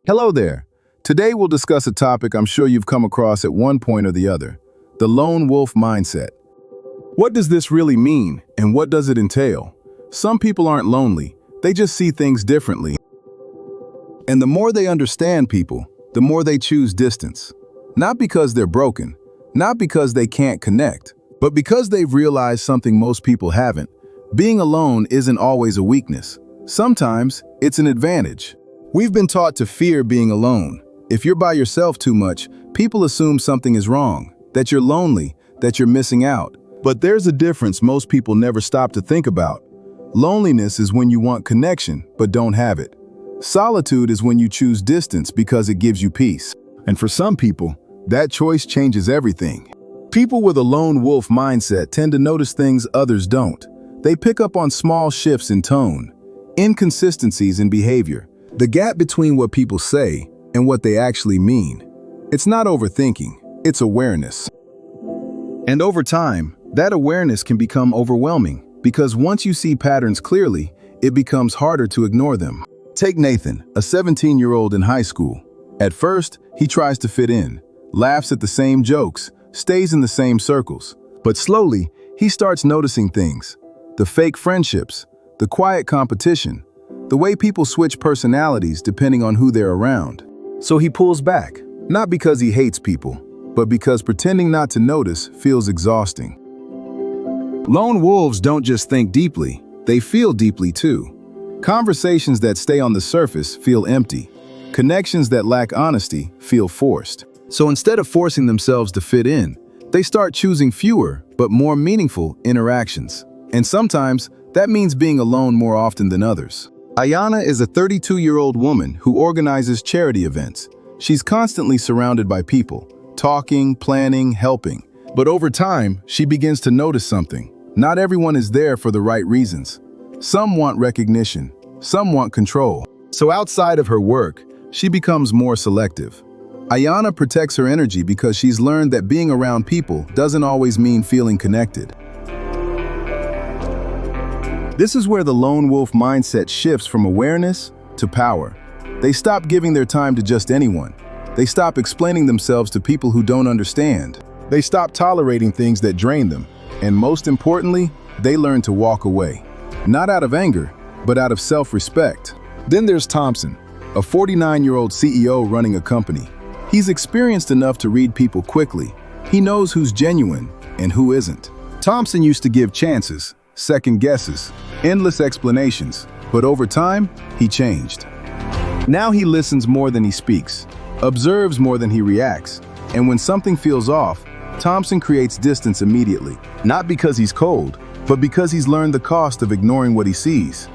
Hello there. Today we'll discuss a topic I'm sure you've come across at one point or the other, the lone wolf mindset. What does this really mean, and what does it entail? Some people aren't lonely, they just see things differently. And the more they understand people, the more they choose distance. Not because they're broken, not because they can't connect, but because they've realized something most people haven't. Being alone isn't always a weakness. Sometimes it's an advantage. We've been taught to fear being alone. If you're by yourself too much, people assume something is wrong, that you're lonely, that you're missing out. But there's a difference most people never stop to think about. Loneliness is when you want connection but don't have it. Solitude is when you choose distance because it gives you peace. And for some people, that choice changes everything. People with a lone wolf mindset tend to notice things others don't. They pick up on small shifts in tone, inconsistencies in behavior, the gap between what people say and what they actually mean. It's not overthinking, it's awareness. And over time, that awareness can become overwhelming because once you see patterns clearly, it becomes harder to ignore them. Take Nathan, a 17-year-old in high school. At first, he tries to fit in, laughs at the same jokes, stays in the same circles. But slowly, he starts noticing things. The fake friendships, the quiet competition, the way people switch personalities depending on who they're around. So he pulls back, not because he hates people, but because pretending not to notice feels exhausting. Lone wolves don't just think deeply, they feel deeply too. Conversations that stay on the surface feel empty. Connections that lack honesty feel forced. So instead of forcing themselves to fit in, they start choosing fewer but more meaningful interactions. And sometimes that means being alone more often than others. Ayana is a 32-year-old woman who organizes charity events. She's constantly surrounded by people, talking, planning, helping. But over time, she begins to notice something. Not everyone is there for the right reasons. Some want recognition, some want control. So outside of her work, she becomes more selective. Ayana protects her energy because she's learned that being around people doesn't always mean feeling connected. This is where the lone wolf mindset shifts from awareness to power. They stop giving their time to just anyone. They stop explaining themselves to people who don't understand. They stop tolerating things that drain them. And most importantly, they learn to walk away. Not out of anger, but out of self-respect. Then there's Thompson, a 49-year-old CEO running a company. He's experienced enough to read people quickly. He knows who's genuine and who isn't. Thompson used to give chances, second guesses, endless explanations, but over time, he changed. Now he listens more than he speaks, observes more than he reacts, and when something feels off, Thompson creates distance immediately, not because he's cold, but because he's learned the cost of ignoring what he sees.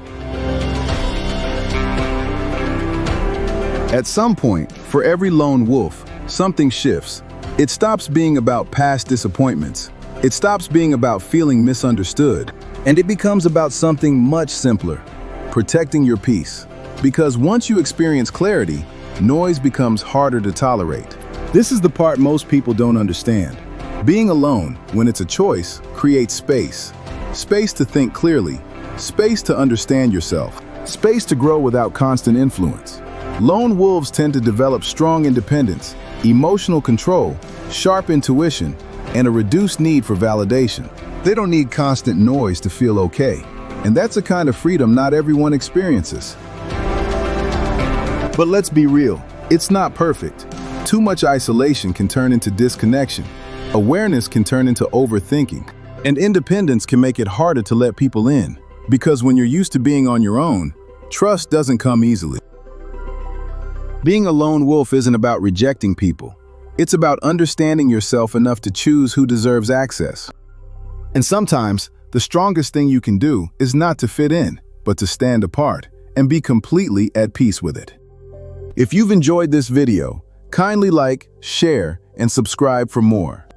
At some point, for every lone wolf, something shifts. It stops being about past disappointments. It stops being about feeling misunderstood. And it becomes about something much simpler, protecting your peace. Because once you experience clarity, noise becomes harder to tolerate. This is the part most people don't understand. Being alone, when it's a choice, creates space. Space to think clearly, space to understand yourself, space to grow without constant influence. Lone wolves tend to develop strong independence, emotional control, sharp intuition, and a reduced need for validation. They don't need constant noise to feel okay, and that's a kind of freedom not everyone experiences. But let's be real, it's not perfect. Too much isolation can turn into disconnection. Awareness can turn into overthinking. And independence can make it harder to let people in, because when you're used to being on your own, trust doesn't come easily. Being a lone wolf isn't about rejecting people. It's about understanding yourself enough to choose who deserves access. And sometimes, the strongest thing you can do is not to fit in, but to stand apart and be completely at peace with it. If you've enjoyed this video, kindly like, share, and subscribe for more.